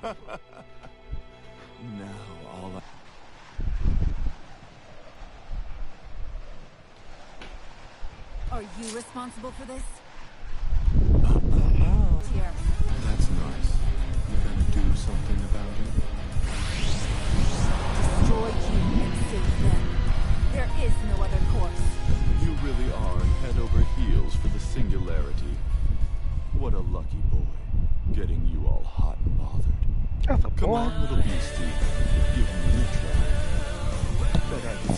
Now all I... Are you responsible for this? Here. That's nice. You gonna do something about it? Destroy you and save them. There is no other course. You really are head over heels for the singularity. What a lucky boy, getting you all hot and bothered. That's a Come boy. on, little beastie. Give me a try. Bet I can...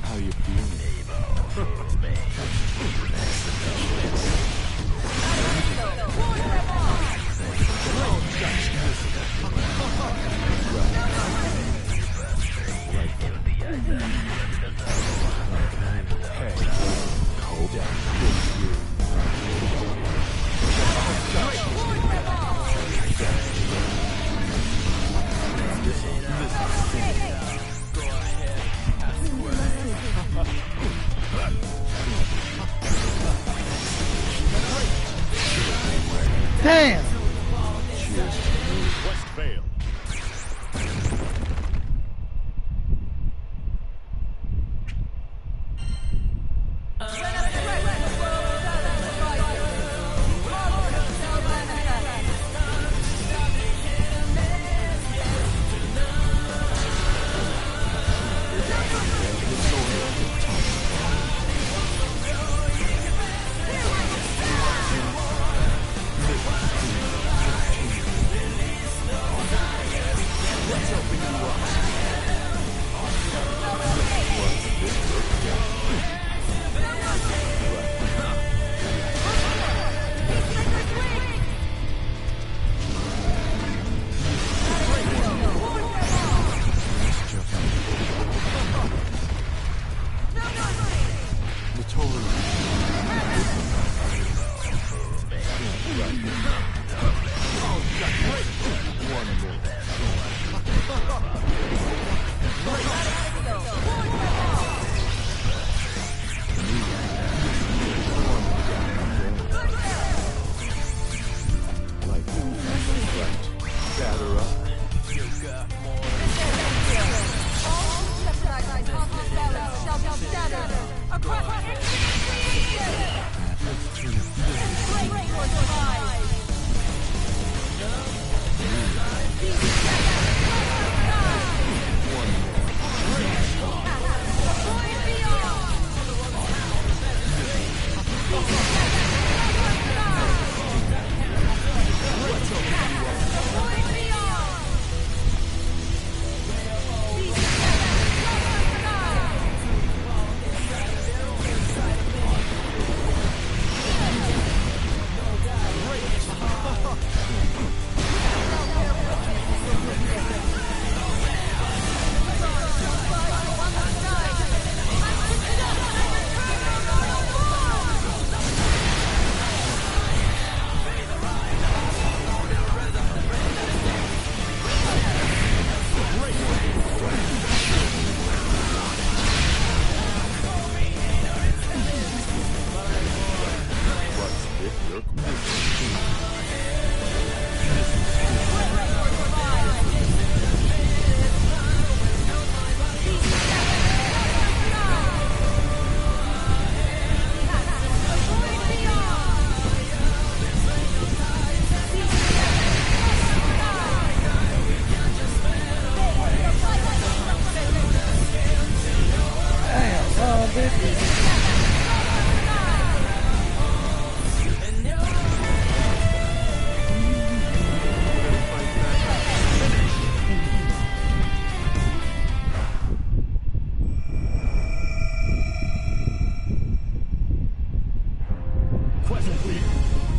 How you feeling? Damn! Cheers to you. Quest failed.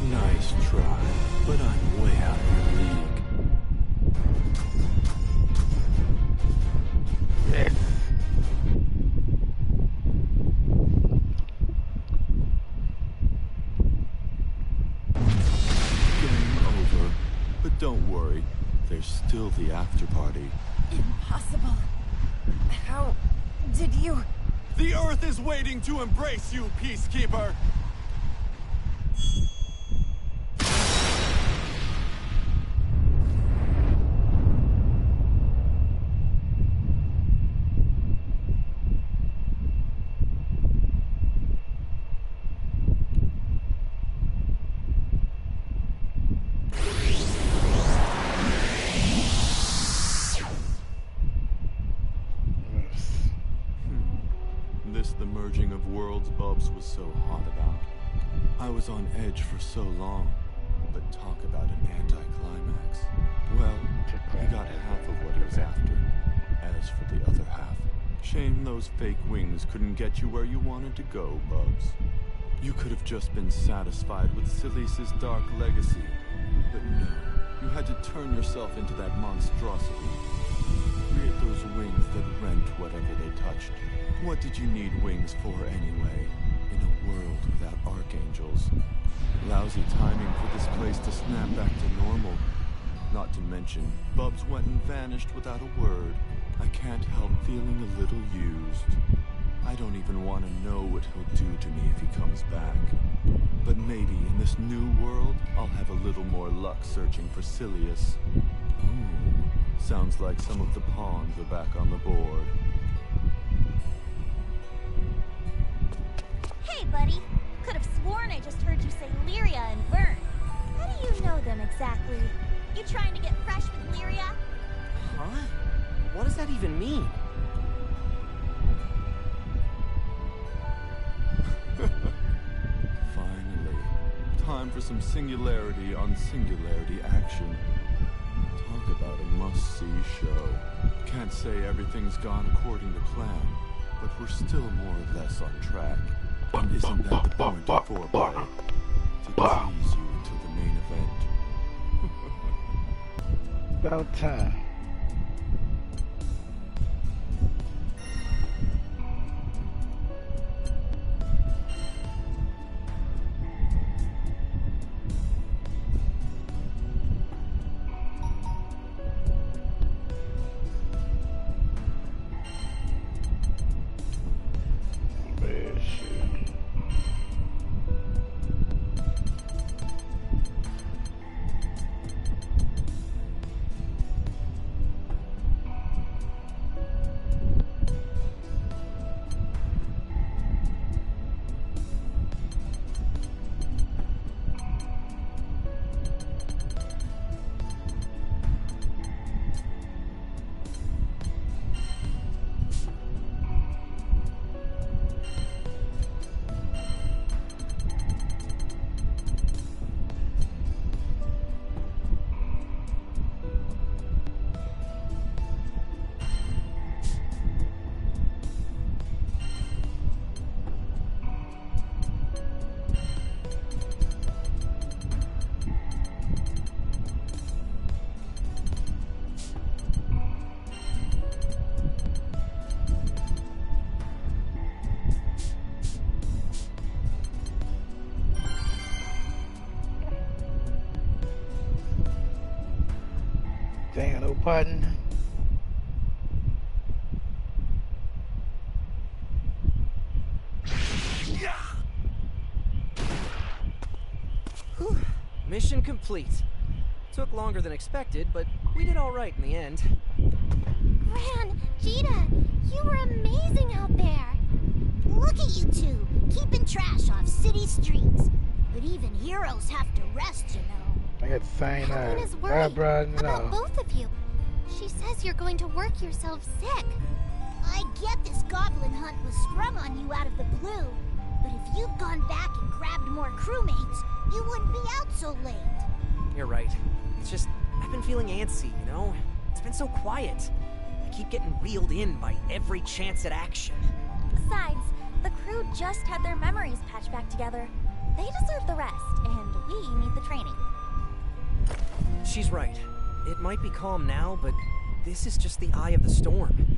Nice try, but I'm way out of your league. Yes. Game over. But don't worry, there's still the after party. Impossible. How did you... The Earth is waiting to embrace you, Peacekeeper! This the merging of worlds Bubs was so hot about. I was on edge for so long, but talk about an anticlimax. Well, he got half of what he was after. As for the other half, shame those fake wings couldn't get you where you wanted to go, Bubs. You could have just been satisfied with Silice's dark legacy, but no, you had to turn yourself into that monstrosity. Create those wings that rent whatever they touched. What did you need wings for anyway, in a world without archangels? Lousy timing for this place to snap back to normal. Not to mention, Bubs went and vanished without a word. I can't help feeling a little used. I don't even want to know what he'll do to me if he comes back. But maybe in this new world, I'll have a little more luck searching for Silius. Ooh, sounds like some of the pawns are back on the board. Hey, buddy. Could have sworn I just heard you say Lyria and Vern. How do you know them exactly? You trying to get fresh with Lyria? Huh? What does that even mean? Finally. Time for some singularity on singularity action. Talk about a must-see show. Can't say everything's gone according to plan, but we're still more or less on track. And isn't that the point of foreplay? To tease you until the main event. About time. Dang, no pardon. Whew. Mission complete. Took longer than expected, but we did all right in the end. Gran, Gita, you were amazing out there. Look at you two, keeping trash off city streets. But even heroes have to rest, you know. I got the same Helen is worried eyebrows and about all. both of you. She says you're going to work yourself sick. I get this goblin hunt was sprung on you out of the blue, but if you'd gone back and grabbed more crewmates, you wouldn't be out so late. You're right. It's just, I've been feeling antsy, you know? It's been so quiet. I keep getting reeled in by every chance at action. Besides, the crew just had their memories patched back together. They deserve the rest, and we need the training. She's right. It might be calm now, but this is just the eye of the storm.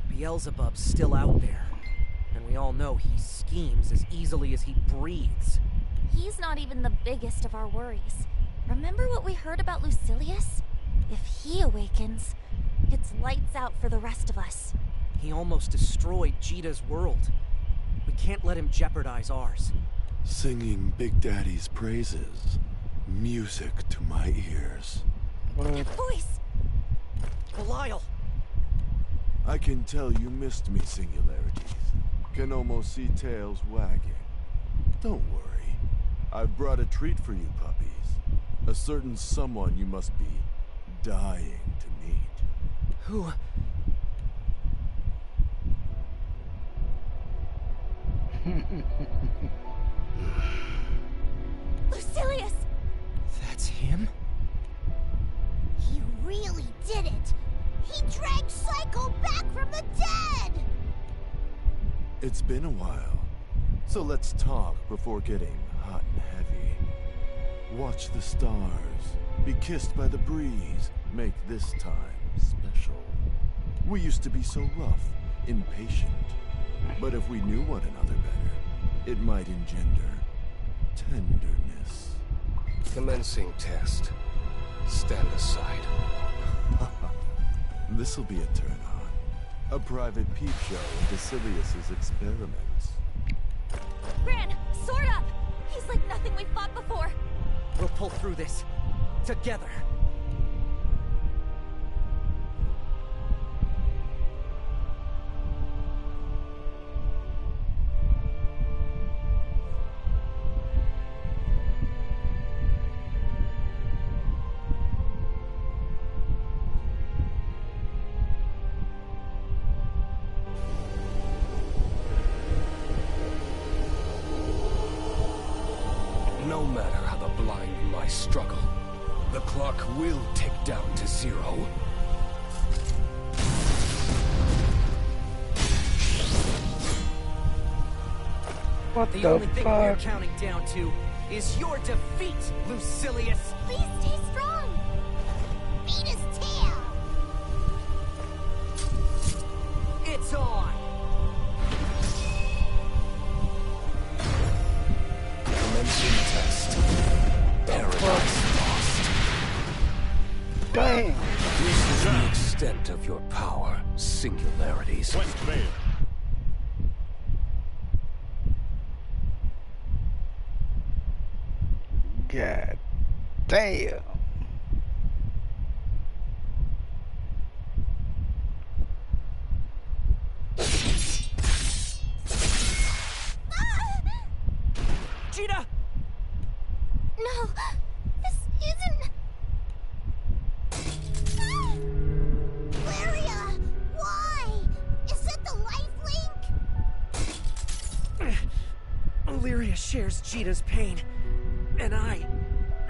Beelzebub's still out there, and we all know he schemes as easily as he breathes. He's not even the biggest of our worries. Remember what we heard about Lucilius? If he awakens, it's lights out for the rest of us. He almost destroyed Jita's world. We can't let him jeopardize ours. Singing Big Daddy's praises. Music to my ears. That voice! Belial! I can tell you missed me, Singularities. Can almost see tails wagging. Don't worry. I've brought a treat for you, puppies. A certain someone you must be dying to meet. Who? Lucilius! That's him? He really did it! He dragged Psycho back from the dead! It's been a while, so let's talk before getting hot and heavy. Watch the stars, be kissed by the breeze, make this time special. We used to be so rough, impatient, but if we knew one another better, it might engender tenderness. Commencing test. Stand aside. This'll be a turn-on. A private peep show into Silius's experiments. Gran, sword up! He's like nothing we've fought before. We'll pull through this. Together. No matter how the blind might struggle, the clock will tick down to 0. What The the only thing we're fuck? counting down to is your defeat, Lucilius! Please stay strong! Beat his tail! It's on! Commencing test. Paradise lost. Damn! This is the extent of your power, Singularities. God damn. Jita! No, this isn't... Lyria, why? Is it the life link? Lyria shares Jita's pain, and I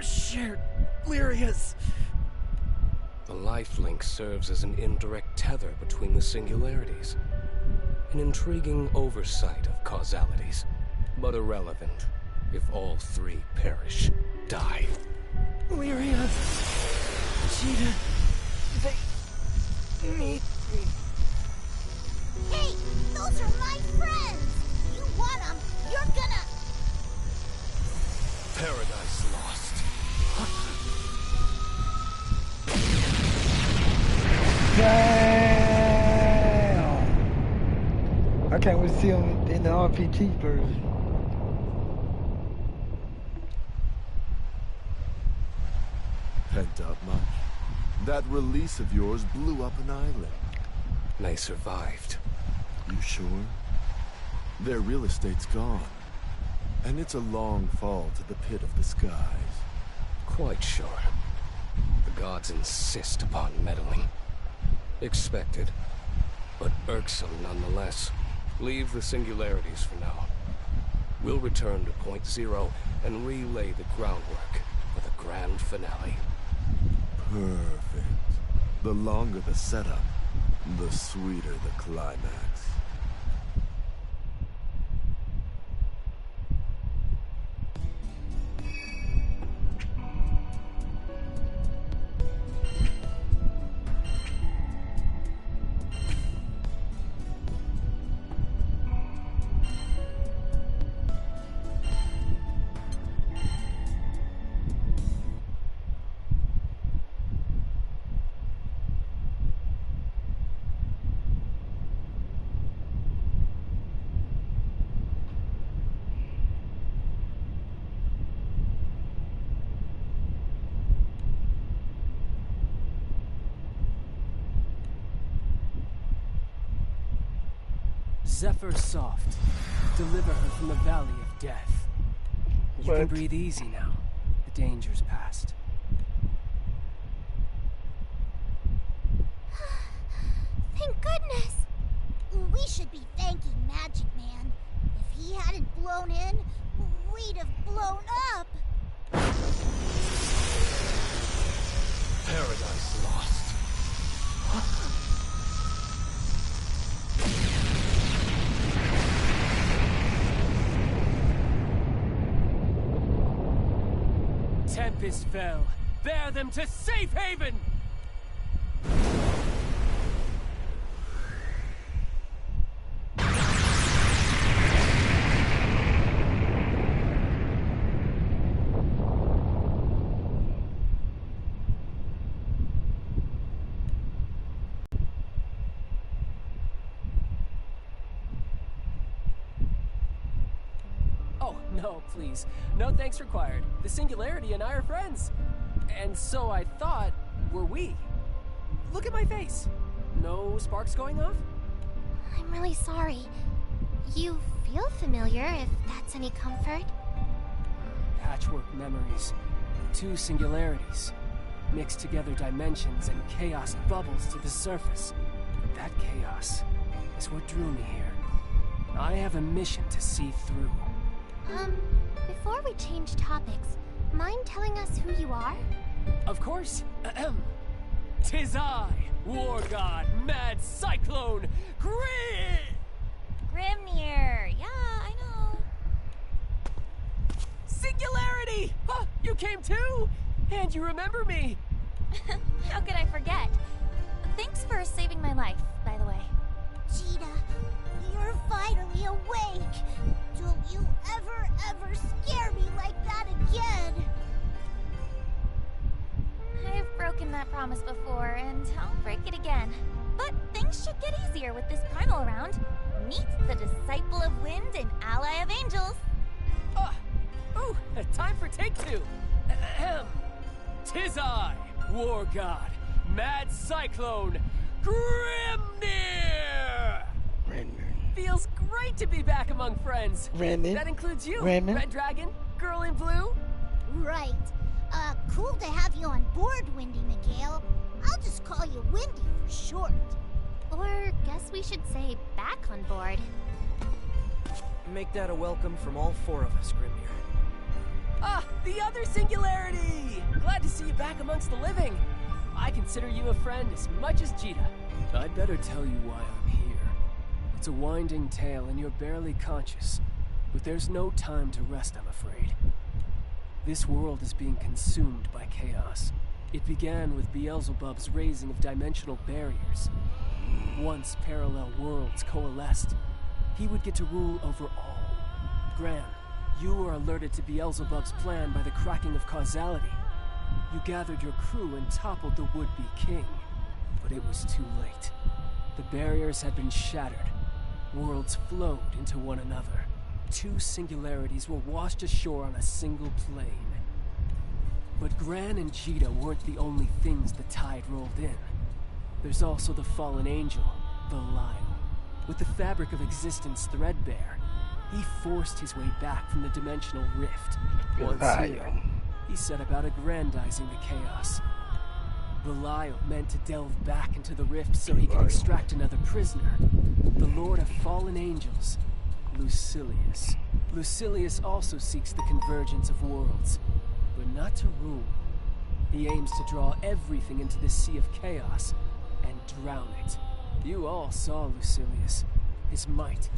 share Lyria's. The lifelink serves as an indirect tether between the singularities. An intriguing oversight of causalities, but irrelevant if all 3 perish, die. Lyria, Jita, they need me. Hey, those are my friends! You want them, you're gonna... Paradise lost. Damn! I can't wait to see him in the RPG version. Pent up much? That release of yours blew up an island. They survived. You sure? Their real estate's gone. And it's a long fall to the pit of the skies. Quite sure. The gods insist upon meddling. Expected. but irksome nonetheless. Leave the singularities for now. We'll return to Point Zero and relay the groundwork for the grand finale. Perfect. The longer the setup, the sweeter the climax. Zephyr soft. Deliver her from the valley of death. You can breathe easy now. The danger's past. Thank goodness! We should be thanking Magic Man. If he hadn't blown in, we'd have blown up. Paradise lost. Tempest fell. Bear them to safe haven! Oh, no, please. No thanks required. The Singularity and I are friends. And so I thought, were we? Look at my face. No sparks going off? I'm really sorry. You feel familiar, if that's any comfort. Patchwork memories. Two singularities. Mixed together dimensions and chaos bubbles to the surface. That chaos is what drew me here. I have a mission to see through. Before we change topics, mind telling us who you are? Of course. Ahem. 'Tis I, War God, Mad Cyclone, Grimnir. Yeah, I know. Singularity! Huh, you came too? And you remember me? How could I forget? Thanks for saving my life, by the way. Cheetah, you're finally awake. Don't you ever scare me like that again. I've broken that promise before, and I'll break it again. But things should get easier with this primal around. Meet the Disciple of Wind and Ally of Angels. Ooh, time for take two. Ahem. 'Tis I, War God, Mad Cyclone, Grimnir! Feels great to be back among friends. That includes you, Red Dragon, Girl in Blue. Right. Cool to have you on board, Windy Miguel. I'll just call you Windy for short. Or guess we should say back on board. Make that a welcome from all four of us, Grimnir. Ah, the other Singularity! Glad to see you back amongst the living. I consider you a friend as much as Jita. I'd better tell you why I'm here. It's a winding tale and you're barely conscious. But there's no time to rest, I'm afraid. This world is being consumed by chaos. It began with Beelzebub's raising of dimensional barriers. Once parallel worlds coalesced, he would get to rule over all. Gran, you were alerted to Beelzebub's plan by the cracking of causality. You gathered your crew and toppled the would-be king. But it was too late. The barriers had been shattered. Worlds flowed into one another. Two singularities were washed ashore on a single plane. But Gran and Jita weren't the only things the tide rolled in. There's also the fallen angel, Belial. With the fabric of existence threadbare, he forced his way back from the dimensional rift. Once here, he set about aggrandizing the chaos. Belial meant to delve back into the rift so he could extract another prisoner. The Lord of Fallen Angels, Lucilius. Lucilius also seeks the convergence of worlds, but not to rule. He aims to draw everything into the sea of chaos and drown it. You all saw Lucilius. His might,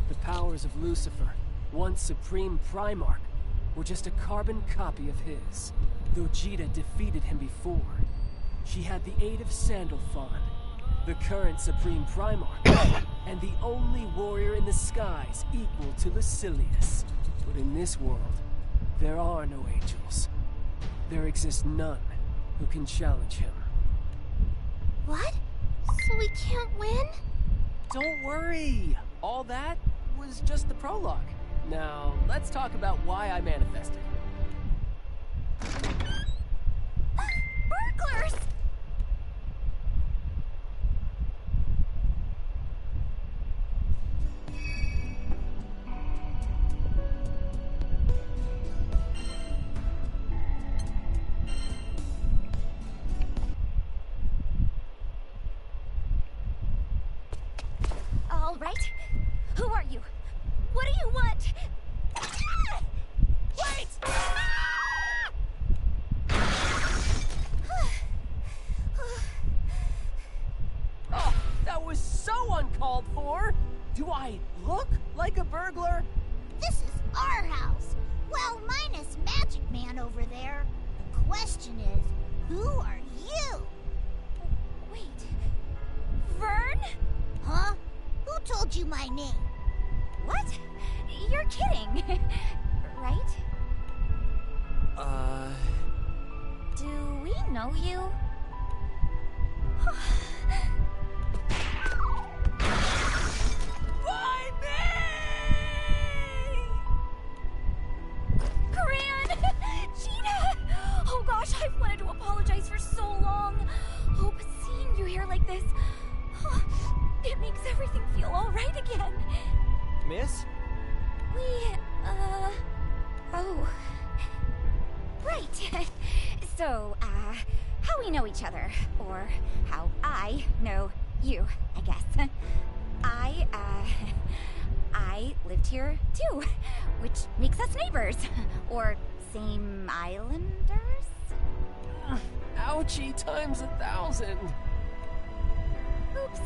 the powers of Lucifer, once Supreme Primarch, were just a carbon copy of his. Though Jita defeated him before, she had the aid of Sandalphon, the current Supreme Primarch, and the only warrior in the skies equal to Lucilius. But in this world, there are no angels. There exists none who can challenge him. What? So we can't win? Don't worry! All that was just the prologue. Now, let's talk about why I manifested. Burglars! All right. Who are you? What do you want? Ah! Wait! Oh, that was so uncalled for! Do I look like a burglar? This is our house. Well, minus Magic Man over there. The question is, who are you? Wait. Vern? Huh? Who told you my name? What? You're kidding. Right? Do we know you? Why me? Gran! Gina! Oh gosh, I've wanted to apologize for so long. Oh, but seeing you here like this, it makes everything feel all right again. Miss? Oh. Right. So, how we know each other, or how I know you, I guess. I lived here too, which makes us neighbors. Or same islanders? Ouchie times 1,000. Oops.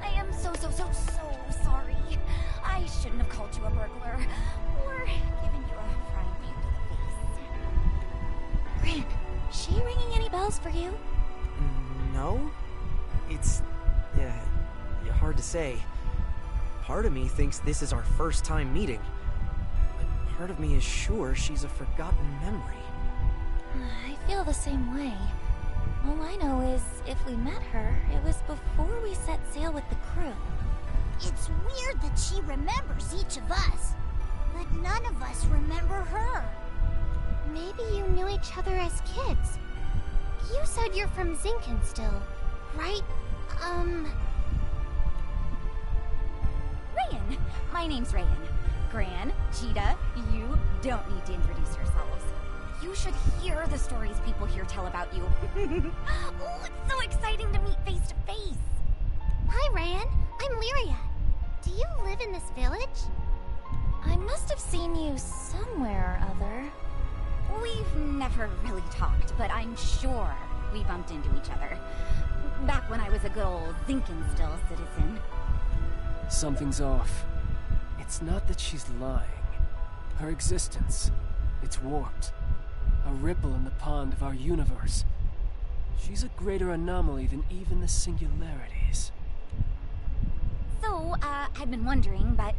I am so sorry. I shouldn't have called you a burglar, or given you a frying pan to the face. Gran, she ringing any bells for you? No? It's... hard to say. Part of me thinks this is our first time meeting. But part of me is sure she's a forgotten memory. I feel the same way. All I know is, if we met her, it was before we set sail with the crew. It's weird that she remembers each of us, but none of us remember her. Maybe you knew each other as kids. You said you're from Zinken still, right? Rayan. My name's Rayan. Gran, Jita, you don't need to introduce yourselves. You should hear the stories people here tell about you. Oh, it's so exciting to meet face to face. Hi, Rayan. I'm Lyria. Do you live in this village? I must have seen you somewhere or other. We've never really talked, but I'm sure we bumped into each other. Back when I was a good old Zinkenstill citizen. Something's off. It's not that she's lying. Her existence, it's warped. A ripple in the pond of our universe. She's a greater anomaly than even the singularities. So, I've been wondering, but,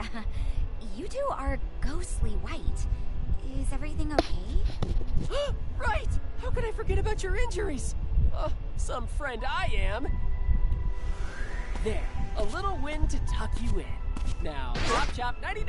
you two are ghostly white. Is everything okay? Right! How could I forget about your injuries? Some friend I am. There, a little wind to tuck you in. Now, chop 99.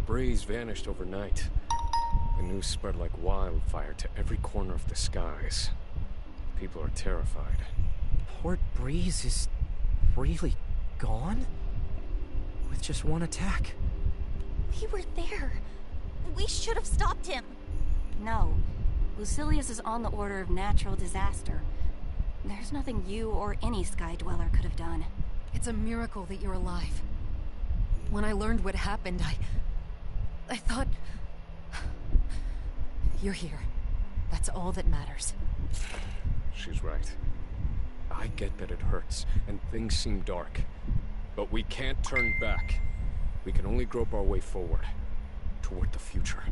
breeze vanished overnight. The news spread like wildfire to every corner of the skies. People are terrified. Port Breeze is really gone? With just one attack? We were there. We should have stopped him. No. Lucilius is on the order of natural disaster. There's nothing you or any Sky Dweller could have done. It's a miracle that you're alive. When I learned what happened, I thought... You're here. That's all that matters. She's right. I get that it hurts, and things seem dark. But we can't turn back. We can only grope our way forward. Toward the future.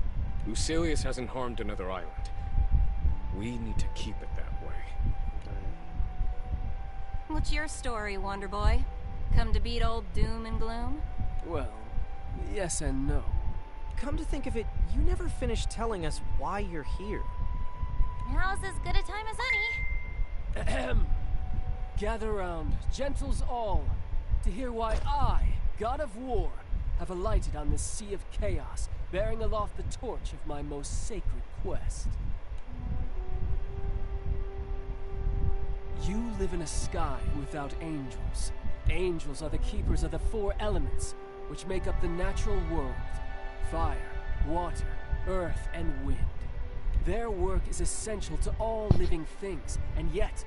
Lucilius hasn't harmed another island. We need to keep it that way. What's your story, Wonder Boy? Come to beat old doom and gloom? Well, yes and no. Come to think of it, you never finished telling us why you're here. Now's as good a time as any. Ahem. Gather round, gentles all, to hear why I, God of War, have alighted on this sea of chaos, bearing aloft the torch of my most sacred quest. You live in a sky without angels. Angels are the keepers of the four elements, which make up the natural world. Fire, water, earth, and wind. Their work is essential to all living things, and yet,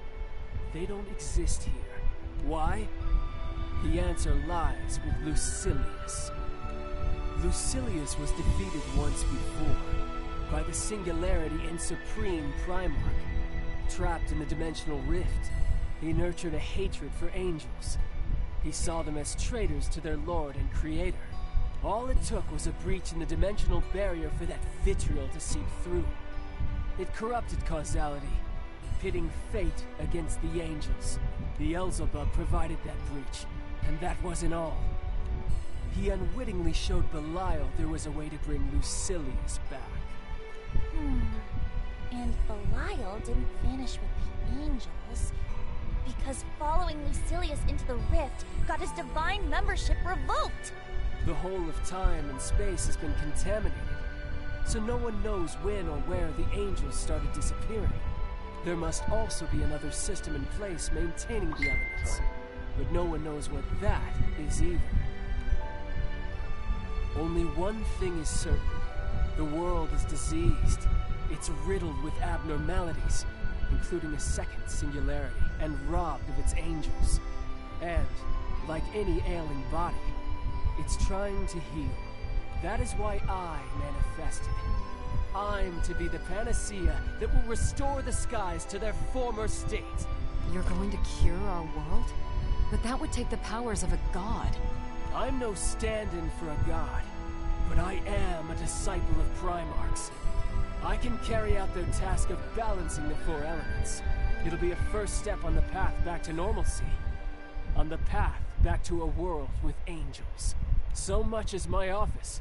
they don't exist here. Why? The answer lies with Lucilius. Lucilius was defeated once before, by the Singularity and Supreme Primarch. Trapped in the dimensional rift, he nurtured a hatred for angels. He saw them as traitors to their lord and creator. All it took was a breach in the dimensional barrier for that vitriol to seep through. It corrupted causality, pitting fate against the angels. Beelzebub provided that breach, and that wasn't all. He unwittingly showed Belial there was a way to bring Lucilius back. And Belial didn't vanish with the angels, because following Lucilius into the rift got his divine membership revoked. The whole of time and space has been contaminated, so no one knows when or where the angels started disappearing. There must also be another system in place maintaining the elements, but no one knows what that is either. Only one thing is certain. The world is diseased. It's riddled with abnormalities, including a second singularity, and robbed of its angels. And, like any ailing body, it's trying to heal. That is why I manifested. I'm to be the panacea that will restore the skies to their former state. You're going to cure our world? But that would take the powers of a god. I'm no stand-in for a god, but I am a disciple of Primarchs. I can carry out their task of balancing the four elements. It'll be a first step on the path back to normalcy. On the path back to a world with angels. So much is my office.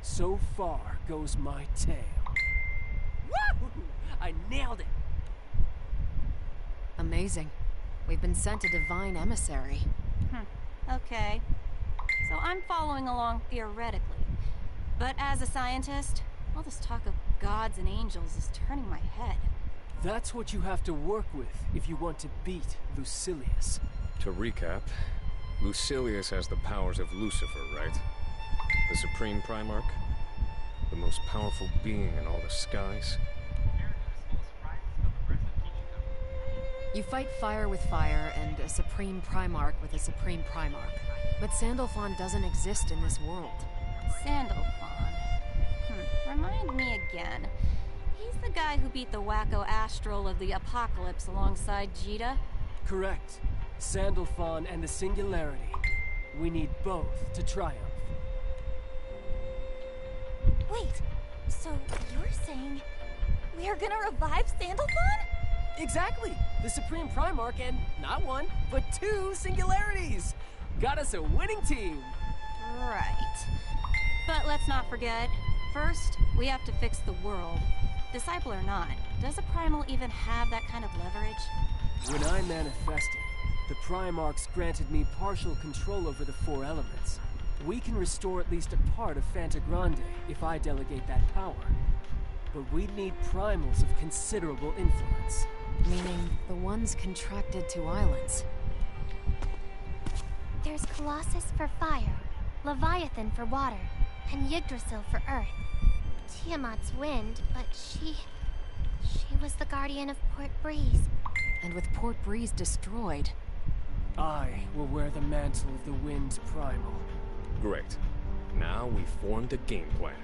So far goes my tale. Woo! I nailed it! Amazing. We've been sent a divine emissary. Okay. So I'm following along theoretically. But as a scientist, all this talk of gods and angels is turning my head. That's what you have to work with if you want to beat Lucilius. To recap, Lucilius has the powers of Lucifer, right? The Supreme Primarch? The most powerful being in all the skies? You fight fire with fire and a Supreme Primarch with a Supreme Primarch. But Sandalphon doesn't exist in this world. Sandalphon. Remind me again. He's the guy who beat the wacko Astral of the Apocalypse alongside Jita? Correct. Sandalphon and the Singularity. We need both to triumph. Wait, so you're saying we're gonna revive Sandalphon? Exactly! The Supreme Primarch and not one, but two Singularities! Got us a winning team! Right. But let's not forget, first, we have to fix the world. Disciple or not, does a Primal even have that kind of leverage? When I manifested, the Primarchs granted me partial control over the four elements. We can restore at least a part of Fanta Grande if I delegate that power. But we'd need primals of considerable influence. Meaning the ones contracted to islands. There's Colossus for fire, Leviathan for water, and Yggdrasil for earth. Tiamat's wind, but she was the guardian of Port Breeze. And with Port Breeze destroyed, I will wear the mantle of the Wind Primal. Great. Now we've formed a game plan.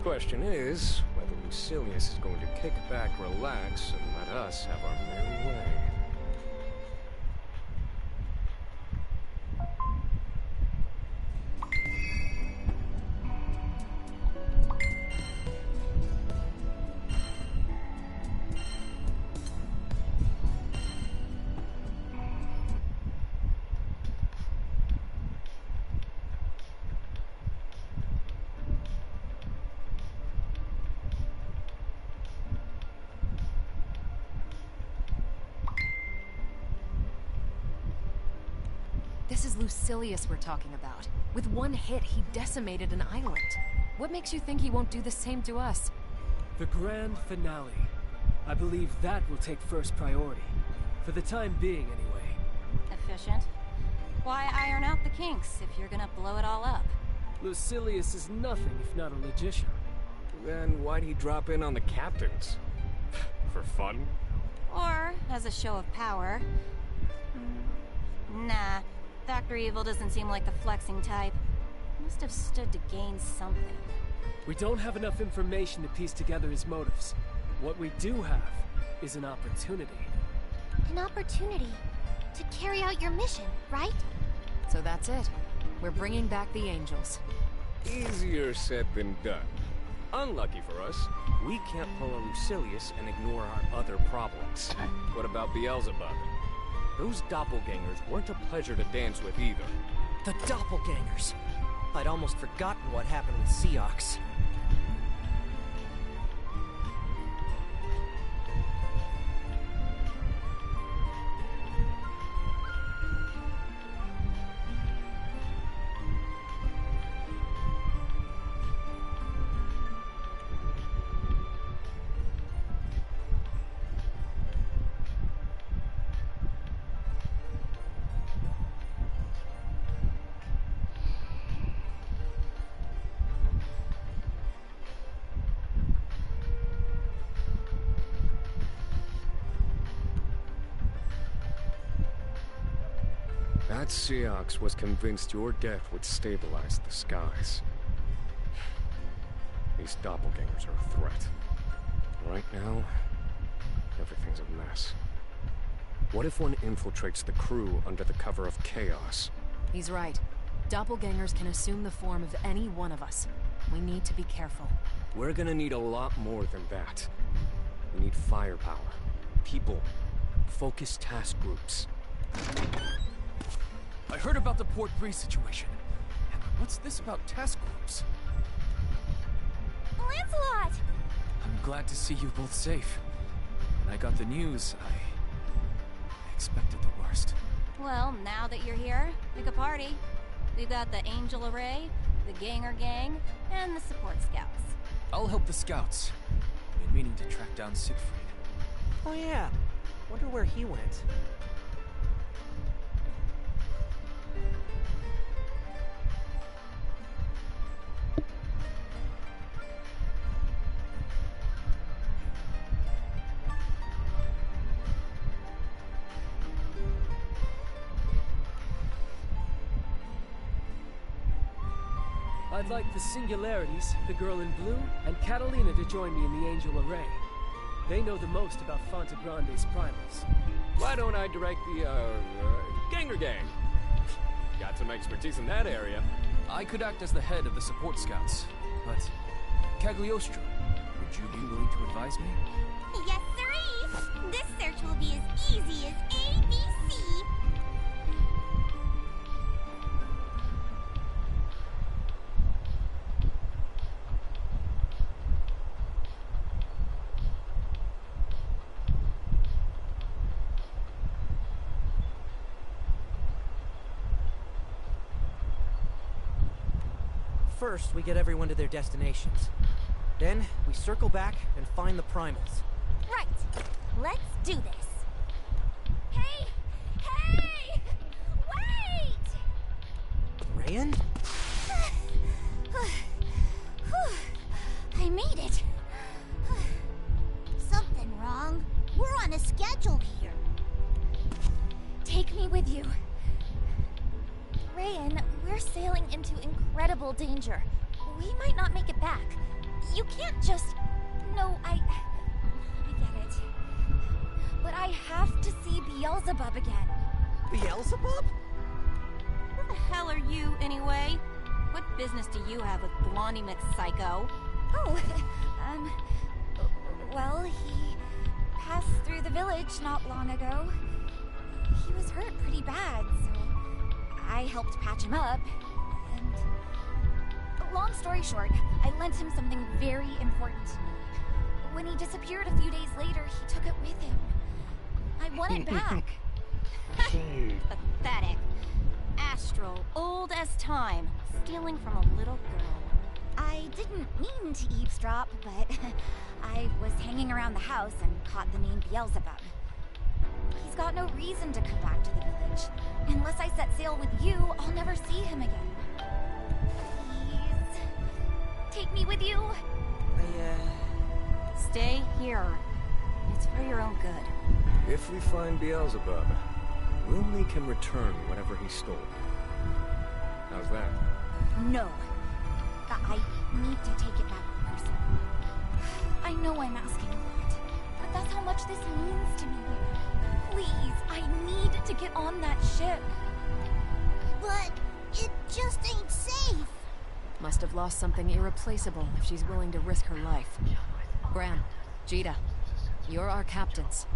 Question is, whether Lucilius is going to kick back, relax, and let us have our merry way. this is Lucilius we're talking about. With one hit, he decimated an island. What makes you think he won't do the same to us? The grand finale. I believe that will take first priority. For the time being, anyway. Efficient. Why iron out the kinks if you're gonna blow it all up? Lucilius is nothing if not a logician. Then why'd he drop in on the captains? For fun? Or as a show of power. Nah, Dr. Evil doesn't seem like the flexing type. Must have stood to gain something. We don't have enough information to piece together his motives. What we do have is an opportunity. An opportunity to carry out your mission, right? So that's it. We're bringing back the angels. Easier said than done. Unlucky for us, we can't pull a Lucilius and ignore our other problems. What about Beelzebub? Those doppelgangers weren't a pleasure to dance with either. The doppelgangers. I'd almost forgotten what happened with Seox. That Seox was convinced your death would stabilize the skies. These doppelgangers are a threat. Right now, everything's a mess. What if one infiltrates the crew under the cover of chaos? He's right. Doppelgangers can assume the form of any one of us. We need to be careful. We're gonna need a lot more than that. We need firepower, people, focused task groups. I heard about the Port Breeze situation. What's this about task groups? Lancelot! I'm glad to see you both safe. When I got the news, I expected the worst. Well, now that you're here, pick a party. We've got the Angel Array, the Ganger Gang, and the Support Scouts. I'll help the scouts. Been meaning to track down Siegfried. Oh yeah. Wonder where he went. I'd like the Singularities, the Girl in Blue, and Catalina to join me in the Angel Array. They know the most about Fanta Grande's primals. Why don't I direct the, Ganger Gang? Got some expertise in that area. I could act as the head of the support scouts, but Cagliostro, would you be willing to advise me? Yes, sirree! This search will be as easy as ABC. First, we get everyone to their destinations. Then, we circle back and find the primals. Right. Let's do this. Hey! Hey! Wait! Ryan? I made it. Something wrong? We're on a schedule here. Take me with you. Rayan, we're sailing into incredible danger. We might not make it back. You can't just... No, I get it. But I have to see Beelzebub again. Beelzebub? Who the hell are you, anyway? What business do you have with Blondie McPsycho? Oh, well, he passed through the village not long ago. He was hurt pretty bad, so I helped patch him up, and... Long story short, I lent him something very important to me. When he disappeared a few days later, he took it with him. I want it back. Pathetic. Astral, old as time, stealing from a little girl. I didn't mean to eavesdrop, but I was hanging around the house and caught the name Beelzebub. He's got no reason to come back to the village. Unless I set sail with you, I'll never see him again. Please, take me with you. Stay here. It's for your own good. If we find Beelzebub, Lumley can return whatever he stole. How's that? No. I need to take it back personally. I know I'm asking a lot, but that's how much this means to me. Please, I need to get on that ship. But it just ain't safe. Must have lost something irreplaceable if she's willing to risk her life. Graham, Jita, you're our captains.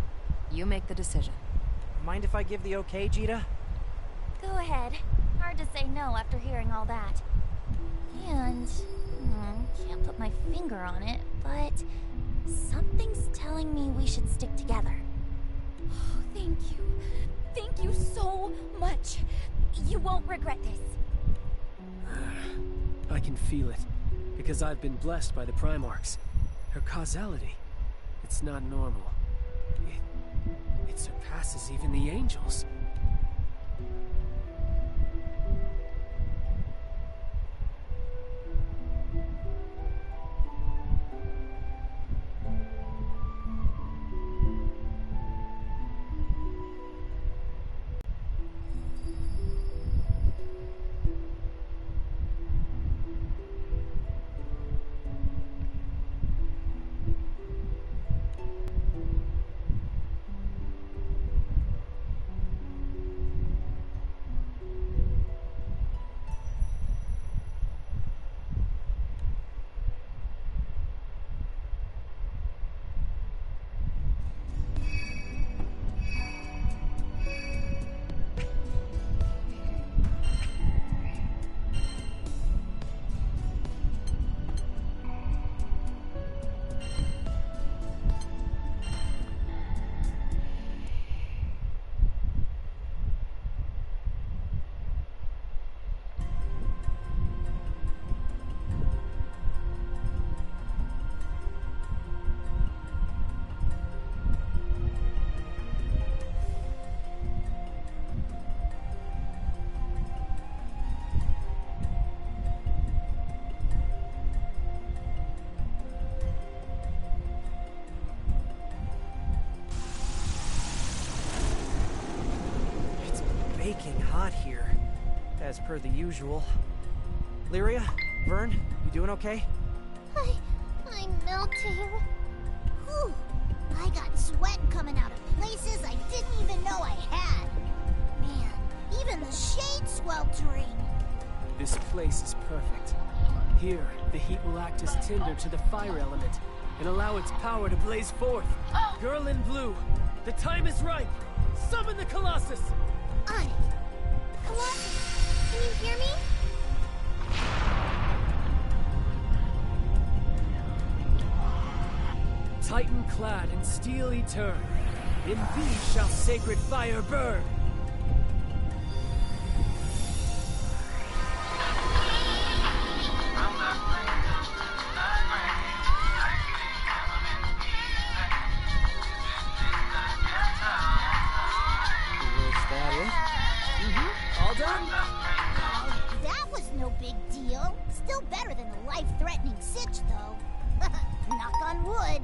You make the decision. Mind if I give the okay, Jita? Go ahead. Hard to say no after hearing all that. And, can't put my finger on it, but something's telling me we should stick together. Oh, thank you. Thank you so much. You won't regret this. I can feel it, because I've been blessed by the Primarchs. Her causality, it's not normal. It surpasses even the angels. Baking hot here, as per the usual. Lyria, Vern, you doing okay? I'm melting. Whew. I got sweat coming out of places I didn't even know I had. Man, even the shade's sweltering. This place is perfect. Here, the heat will act as tinder to the fire element and allow its power to blaze forth. Girl in blue, the time is ripe. Summon the Colossus! On it. Colossus, can you hear me? Titan clad in steel etern, in thee shall sacred fire burn. big deal. Still better than a life-threatening sitch, though. Knock on wood.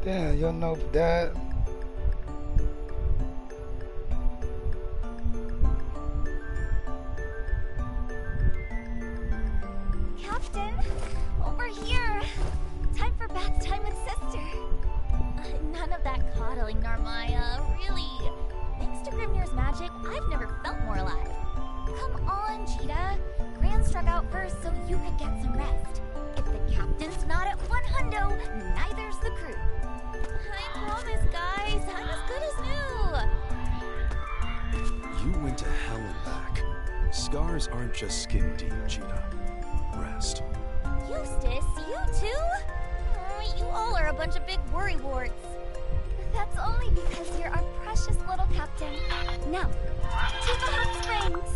Damn, your note died. Captain, over here. Time for bath time with sister. None of that coddling, Narmaya. Really. Thanks to Grimnir's magic, I've never felt more alive. Come on, Cheetah. Gran struck out first so you could get some rest. If the captain's not at 100, neither's the crew. I promise, guys, I'm as good as new. You went to hell and back. Scars aren't just skin deep, Cheetah. Rest. Eustace, you too? You all are a bunch of big worrywarts. That's only because you're our precious little captain. Now, to the hot springs.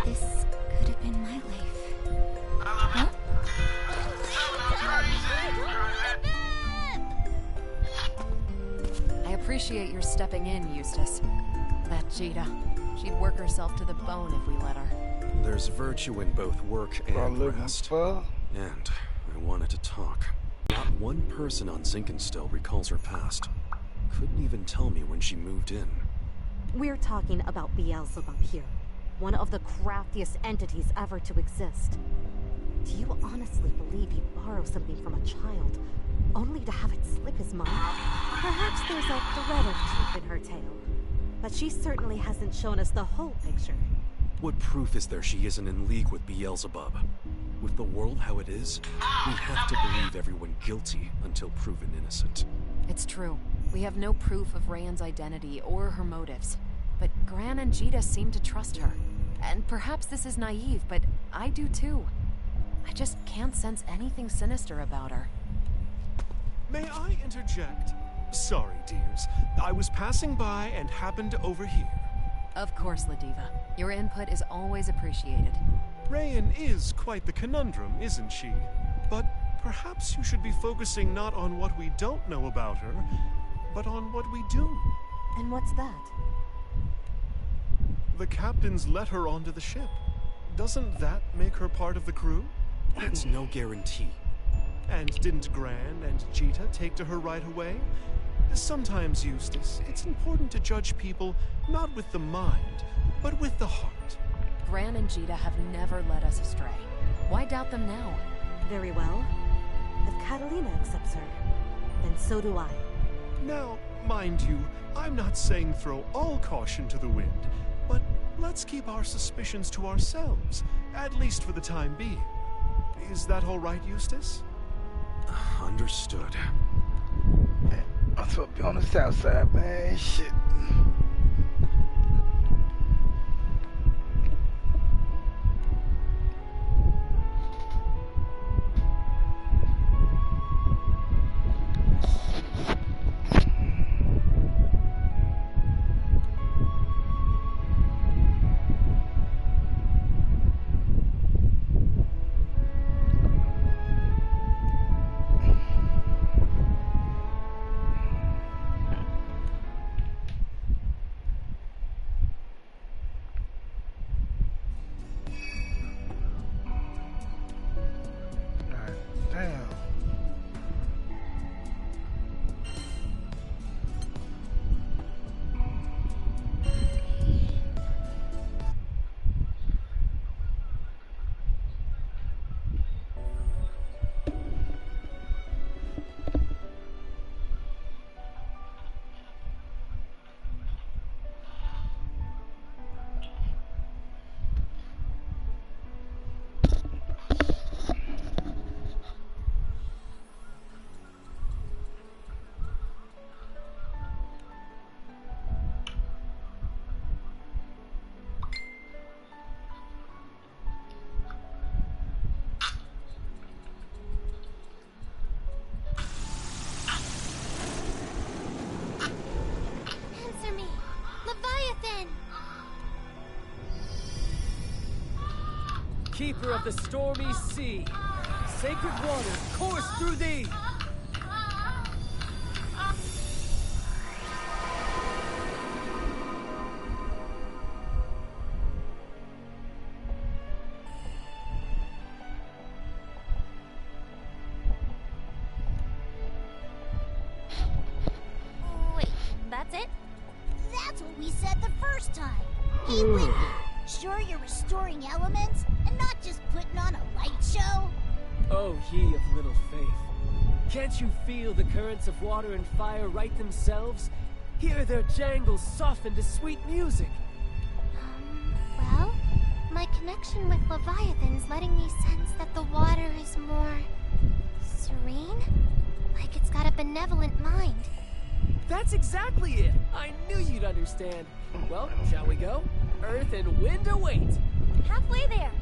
This could have been my life. Huh? I appreciate your stepping in, Eustace. That Cheetah. She'd work herself to the bone if we let her. There's virtue in both work and rest. And I wanted to talk. Not one person on Zinkenstill recalls her past. Couldn't even tell me when she moved in. We're talking about Beelzebub here. One of the craftiest entities ever to exist. Do you honestly believe he'd borrow something from a child, only to have it slip his mind? Perhaps there's a thread of truth in her tale. But she certainly hasn't shown us the whole picture. What proof is there she isn't in league with Beelzebub? With the world how it is, we have to believe everyone guilty until proven innocent. It's true. We have no proof of Rayan's identity or her motives. But Gran and Jita seem to trust her. And perhaps this is naive, but I do too. I just can't sense anything sinister about her. May I interject? Sorry, dears. I was passing by and happened to overhear. Of course, Ladiva. Your input is always appreciated. Rayan is quite the conundrum, isn't she? But perhaps you should be focusing not on what we don't know about her, but on what we do. And what's that? The captains let her onto the ship. Doesn't that make her part of the crew? That's no guarantee. And didn't Gran and Jita take to her right away? Sometimes, Eustace, it's important to judge people not with the mind, but with the heart. Gran and Jita have never led us astray. Why doubt them now? Very well. If Catalina accepts her, then so do I. Now, mind you, I'm not saying throw all caution to the wind, but let's keep our suspicions to ourselves, at least for the time being. Is that all right, Eustace? Understood. I'm supposed to be on the south side, man. Shit. Keeper of the stormy sea, sacred waters course through thee! it? That's what we said the first time. Hey, Whitney, sure you're restoring elements and not just putting on a light show? Oh, ye of little faith. Can't you feel the currents of water and fire right themselves? Hear their jangles soften to sweet music. Well, my connection with Leviathan's letting me sense that the water is more serene? Like it's got a benevolent mind. That's exactly it! I knew you'd understand. Well, shall we go? Earth and wind await! Halfway there.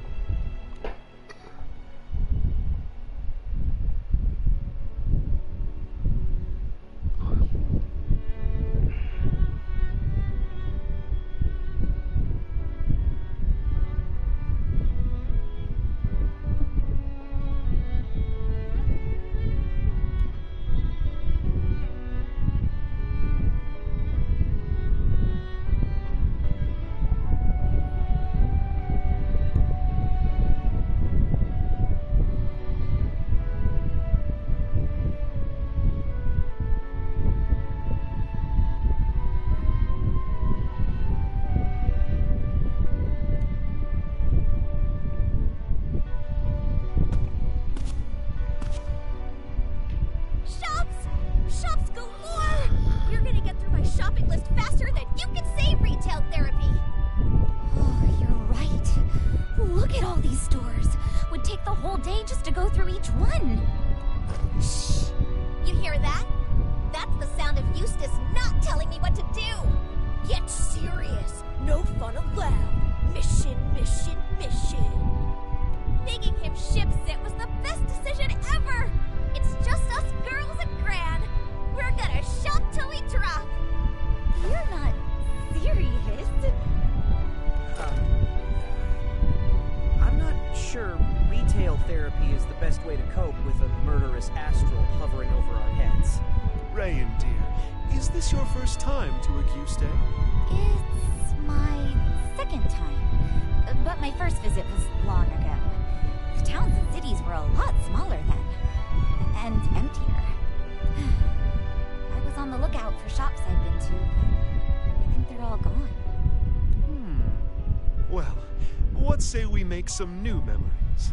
Make some new memories.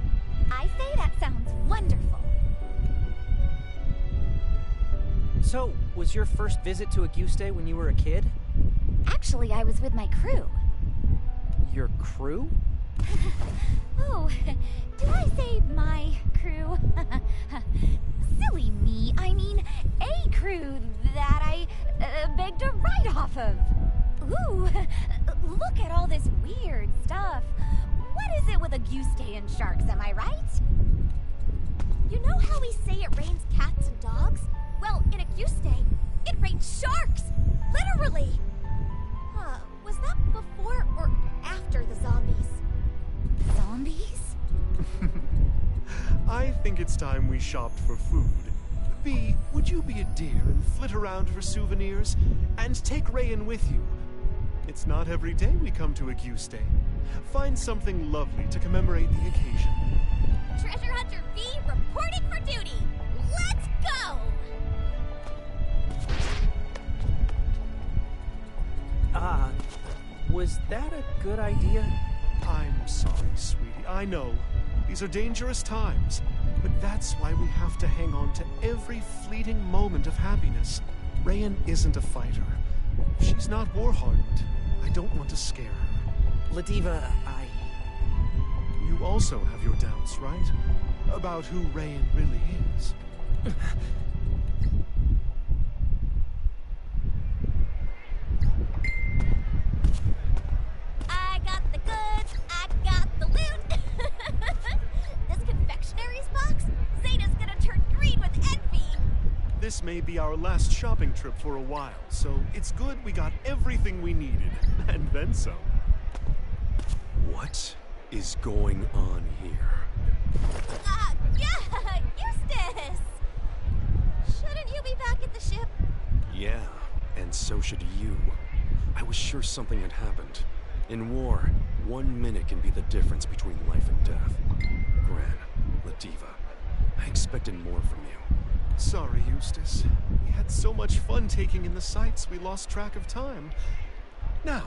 I say that sounds wonderful. So, was your first visit to Auguste when you were a kid? Actually, I was with my crew. Your crew? Oh, did I say my crew? Silly me. I mean, a crew that I begged a ride off of. Ooh, look at all this weird stuff. What is it with Auguste and sharks, am I right? You know how we say it rains cats and dogs? Well, in Auguste, it rains sharks! Literally! Was that before or after the zombies? Zombies? I think it's time we shopped for food. V, would you be a dear and flit around for souvenirs? And take Rayan with you. It's not every day we come to Auguste. Find something lovely to commemorate the occasion. Treasure Hunter V reporting for duty! Let's go! Was that a good idea? I'm sorry, sweetie. I know. These are dangerous times. But that's why we have to hang on to every fleeting moment of happiness. Rayan isn't a fighter. She's not war-hardened. I don't want to scare her. Ladiva, You also have your doubts, right? About who Rayan really is. I got the goods, I got the loot. This confectionary's box? Zeta's gonna turn green with envy. This may be our last shopping trip for a while, so it's good we got everything we needed, and then some. What is going on here? Yeah, Eustace! Shouldn't you be back at the ship? Yeah, and so should you. I was sure something had happened. In war, 1 minute can be the difference between life and death. Gran, Ladiva, I expected more from you. Sorry, Eustace. We had so much fun taking in the sights, we lost track of time. Now,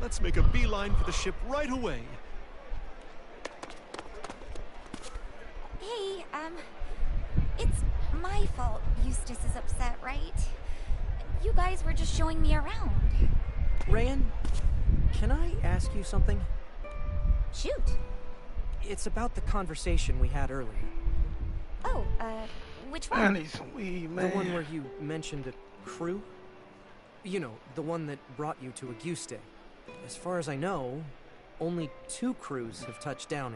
let's make a beeline for the ship right away. Hey, it's my fault Eustace is upset, right? You guys were just showing me around. Ryan, can I ask you something? Shoot. It's about the conversation we had earlier. Oh, which one? I need some weed, man. The one where you mentioned a crew? You know, the one that brought you to Auguste. As far as I know, only 2 crews have touched down in